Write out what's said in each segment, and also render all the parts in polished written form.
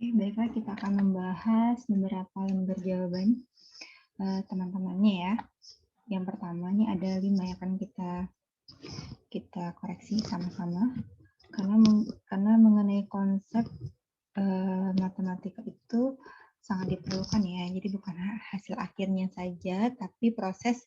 Oke, baiklah kita akan membahas beberapa lembar jawaban teman-temannya ya. Yang pertama ini ada 5 yang akan kita koreksi sama-sama. Karena mengenai konsep matematika itu sangat diperlukan ya. Jadi bukan hasil akhirnya saja, tapi proses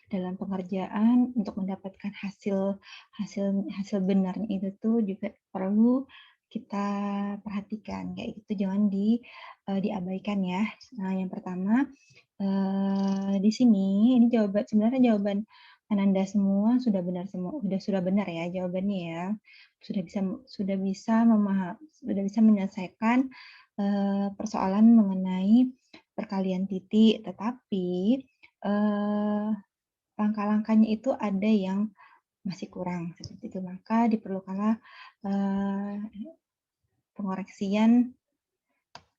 dalam pengerjaan untuk mendapatkan hasil benarnya itu tuh juga perlu kita perhatikan. Kayak gitu jangan diabaikan ya. Nah, yang pertama di sini ini sebenarnya jawaban Ananda semua sudah benar ya jawabannya ya. Sudah bisa menyelesaikan persoalan mengenai perkalian titik, tetapi langkah-langkahnya itu ada yang masih kurang seperti itu. Maka diperlukanlah pengoreksian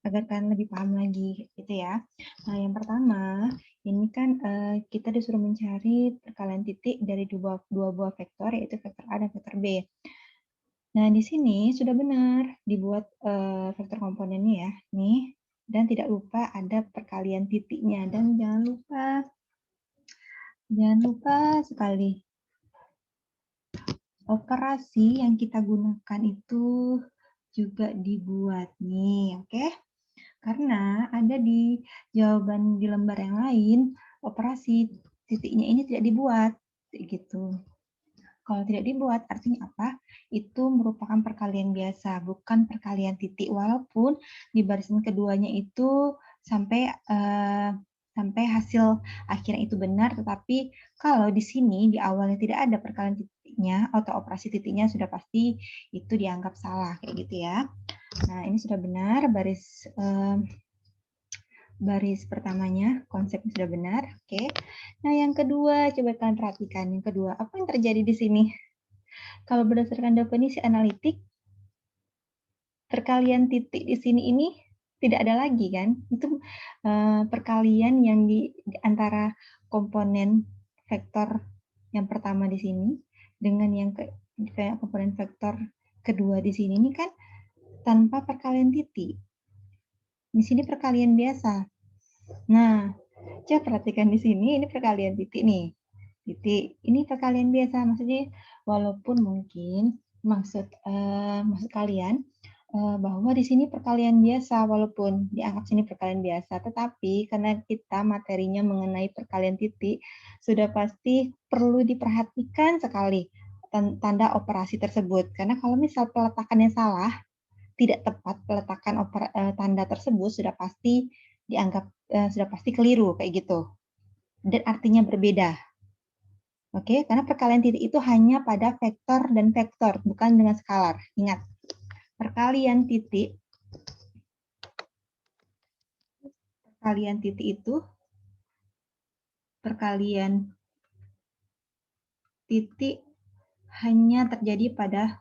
agar kalian lebih paham lagi gitu ya. Nah, yang pertama, ini kan kita disuruh mencari perkalian titik dari dua buah vektor, yaitu vektor A dan vektor B. Nah, di sini sudah benar dibuat vektor komponennya ya, nih. Dan tidak lupa ada perkalian titiknya. Dan jangan lupa sekali, operasi yang kita gunakan itu juga dibuat nih, oke? Karena ada di jawaban di lembar yang lain, operasi titiknya ini tidak dibuat, gitu. Kalau tidak dibuat, artinya apa? Itu merupakan perkalian biasa, bukan perkalian titik. Walaupun di barisan keduanya itu sampai hasil akhirnya itu benar, tetapi kalau di sini di awalnya tidak ada perkalian titiknya atau operasi titiknya, sudah pasti itu dianggap salah, kayak gitu ya. Nah, ini sudah benar baris pertamanya, konsepnya sudah benar. Oke. Nah, yang kedua, coba kalian perhatikan. Yang kedua, apa yang terjadi di sini? Kalau berdasarkan definisi analitik, perkalian titik di sini ini tidak ada lagi kan? Itu perkalian yang di antara komponen vektor yang pertama di sini dengan yang komponen vektor kedua di sini ini kan tanpa perkalian titik. Di sini perkalian biasa. Nah, coba perhatikan di sini, ini perkalian titik nih. Titik, ini perkalian biasa, maksudnya walaupun mungkin maksud kalian bahwa di sini perkalian biasa, walaupun dianggap sini perkalian biasa, tetapi karena kita materinya mengenai perkalian titik, sudah pasti perlu diperhatikan sekali tanda operasi tersebut. Karena kalau misal peletakannya salah, tidak tepat peletakan tanda tersebut, sudah pasti dianggap sudah pasti keliru kayak gitu. Dan artinya berbeda. Oke, karena perkalian titik itu hanya pada vektor dan vektor, bukan dengan skalar. Ingat, perkalian titik itu perkalian titik hanya terjadi pada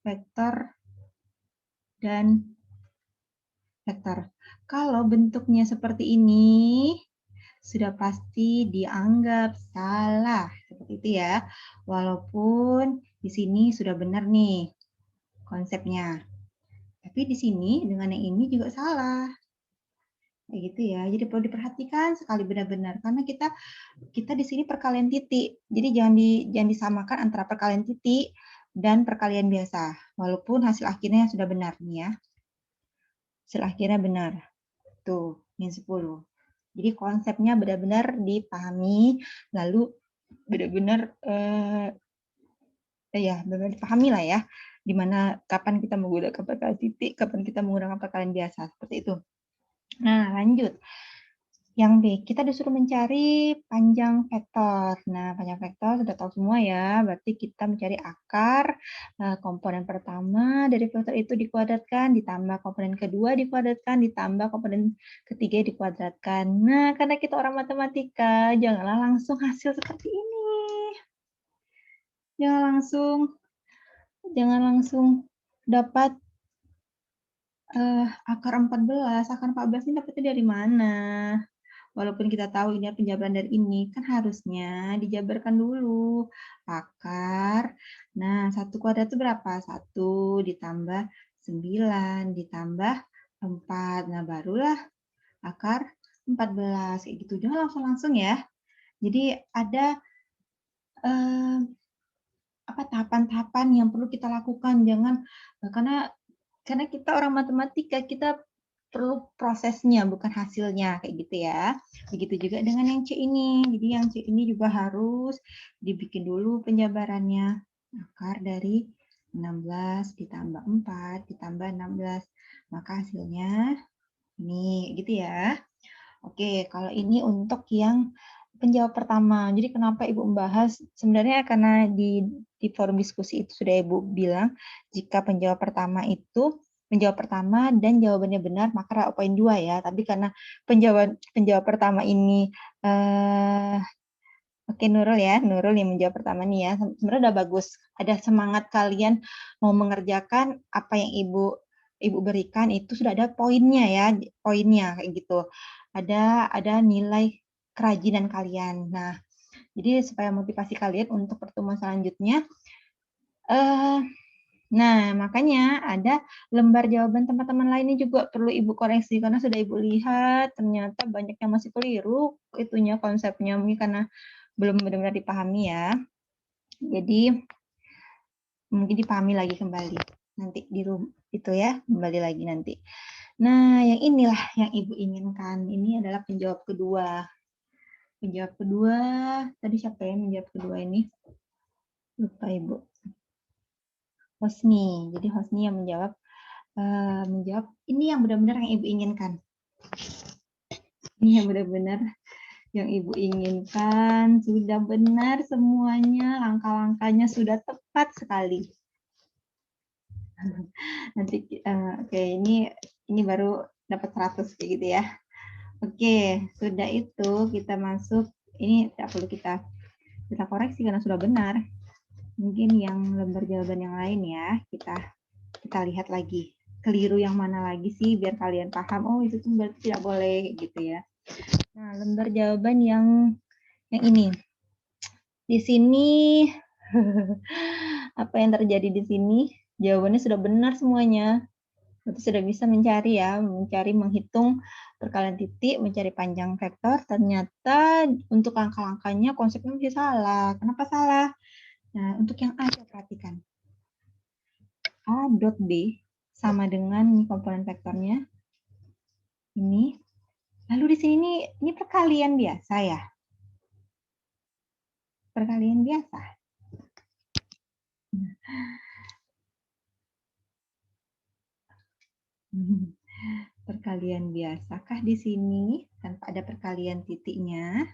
vektor dan vektor. Kalau bentuknya seperti ini, sudah pasti dianggap salah. Seperti itu ya. Walaupun di sini sudah benar nih konsepnya. Tapi di sini dengan yang ini juga salah. Kayak gitu ya. Jadi perlu diperhatikan sekali benar-benar karena kita di sini perkalian titik. Jadi jangan disamakan antara perkalian titik dan perkalian biasa. Walaupun hasil akhirnya sudah benar nih ya. Hasil akhirnya benar. Tuh, min 10. Jadi konsepnya benar-benar dipahami, lalu benar-benar benar dipahami lah ya, di mana kapan kita menggunakan perkalian titik, kapan kita menggunakan perkalian biasa, seperti itu. Nah, lanjut. Yang B, kita disuruh mencari panjang vektor. Nah, panjang vektor sudah tahu semua ya, berarti kita mencari akar komponen pertama dari vektor itu dikuadratkan, ditambah komponen kedua dikuadratkan, ditambah komponen ketiga dikuadratkan. Nah, karena kita orang matematika, janganlah langsung hasil seperti ini. Jangan langsung dapat akar 14. Akar 14 ini dapatnya dari mana? Walaupun kita tahu ini penjabaran dari ini, kan harusnya dijabarkan dulu. Akar, nah 1 kuadrat itu berapa? 1 ditambah 9 ditambah 4. Nah, barulah akar 14. Kayak gitu. Jangan langsung-langsung ya. Jadi ada tahapan-tahapan yang perlu kita lakukan. Jangan karena kita orang matematika, kita perlu prosesnya bukan hasilnya kayak gitu ya. Begitu juga dengan yang C ini. Jadi yang C ini juga harus dibikin dulu penjabarannya. Akar dari 16 ditambah 4 ditambah 16. Maka hasilnya ini gitu ya. Oke, kalau ini untuk yang penjawab pertama. Jadi kenapa Ibu membahas? Sebenarnya karena di forum diskusi itu sudah Ibu bilang, jika penjawab pertama dan jawabannya benar, maka poin 2 ya. Tapi karena penjawab pertama ini oke, Nurul ya, Nurul yang menjawab pertama nih ya. Sebenarnya udah bagus. Ada semangat kalian mau mengerjakan apa yang Ibu berikan, itu sudah ada poinnya ya, poinnya kayak gitu. Ada nilai kerajinan kalian. Nah, jadi supaya motivasi kalian untuk pertemuan selanjutnya, nah makanya ada lembar jawaban teman-teman lainnya juga perlu Ibu koreksi karena sudah Ibu lihat ternyata banyak yang masih keliru itunya konsepnya mungkin karena belum benar-benar dipahami ya. Jadi mungkin dipahami lagi kembali nanti di room itu ya, kembali lagi nanti. Nah, yang inilah yang Ibu inginkan. Ini adalah penjawab kedua. Penjawab kedua, tadi siapa yang menjawab kedua ini? Lupa Ibu. Hosni. Jadi Hosni yang menjawab ini yang benar-benar yang Ibu inginkan. Ini yang benar-benar yang Ibu inginkan, sudah benar semuanya, langkah-langkahnya sudah tepat sekali. Nanti oke, ini baru dapat 100 kayak gitu ya. Oke, sudah itu kita masuk, ini tidak perlu kita koreksi karena sudah benar. Mungkin yang lembar jawaban yang lain ya, kita lihat lagi. Keliru yang mana lagi sih biar kalian paham, oh itu tuh berarti tidak boleh gitu ya. Nah, lembar jawaban yang ini. Di sini apa yang terjadi di sini? Jawabannya sudah benar semuanya. Berarti sudah bisa mencari ya, menghitung perkalian titik, mencari panjang vektor. Ternyata untuk langkah-langkahnya konsepnya masih salah. Kenapa salah? Nah, untuk yang A, perhatikan. A dot B sama dengan komponen vektornya. Ini. Lalu di sini ini perkalian biasa ya? Perkalian biasa. Perkalian biasakah di sini tanpa ada perkalian titiknya?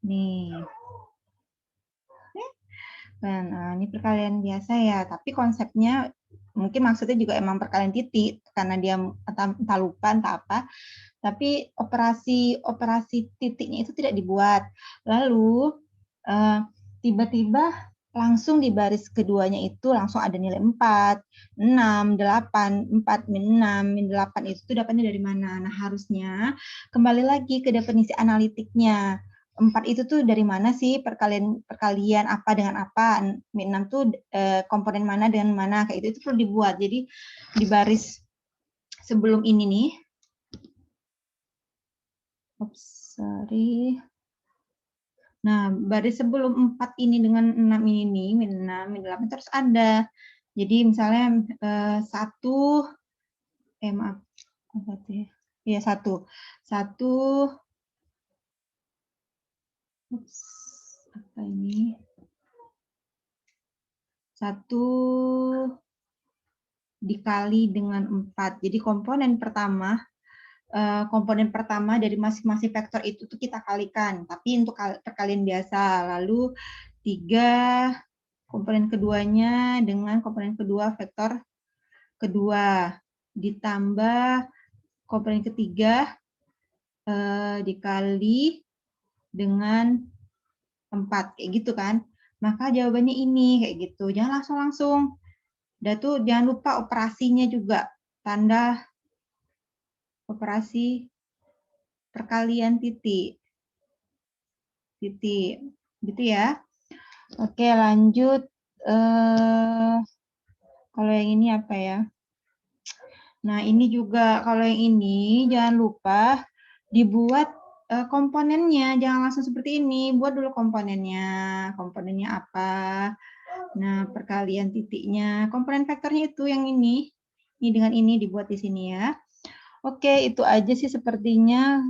Nih. Nah, ini perkalian biasa ya, tapi konsepnya mungkin maksudnya juga emang perkalian titik karena dia entah lupa entah apa, tapi operasi titiknya itu tidak dibuat. Lalu tiba-tiba langsung di baris keduanya itu langsung ada nilai 4, 6, 8, 4, min 6, min 8 itu dapatnya dari mana? Nah, harusnya kembali lagi ke definisi analitiknya. 4 itu tuh dari mana sih perkalian apa dengan apa, min 6 tuh komponen mana dengan mana, kayak itu perlu dibuat. Jadi di baris sebelum ini nih, sorry. Nah, baris sebelum 4 ini dengan 6 ini, min 6, min 8 terus ada. Jadi misalnya 1, maaf, ya 1. 1, apa ini? 1 dikali dengan 4. Jadi komponen pertama dari masing-masing vektor itu tuh kita kalikan, tapi untuk perkalian biasa. Lalu 3 komponen keduanya dengan komponen kedua vektor kedua ditambah komponen ketiga dikali dengan 4 kayak gitu kan. Maka jawabannya ini kayak gitu. Jangan langsung. Dan tuh jangan lupa operasinya juga. Tanda operasi perkalian titik. titik. Gitu ya. Oke, lanjut. Kalau yang ini apa ya? Nah, ini juga kalau yang ini jangan lupa dibuat komponennya. Jangan langsung seperti ini. Buat dulu komponennya. Komponennya apa? Nah, perkalian titiknya. Komponen vektornya itu yang ini. Ini dengan ini dibuat di sini ya. Oke, itu aja sih sepertinya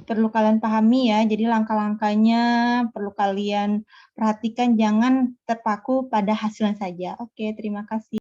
perlu kalian pahami ya. Jadi langkah-langkahnya perlu kalian perhatikan. Jangan terpaku pada hasilnya saja. Oke, terima kasih.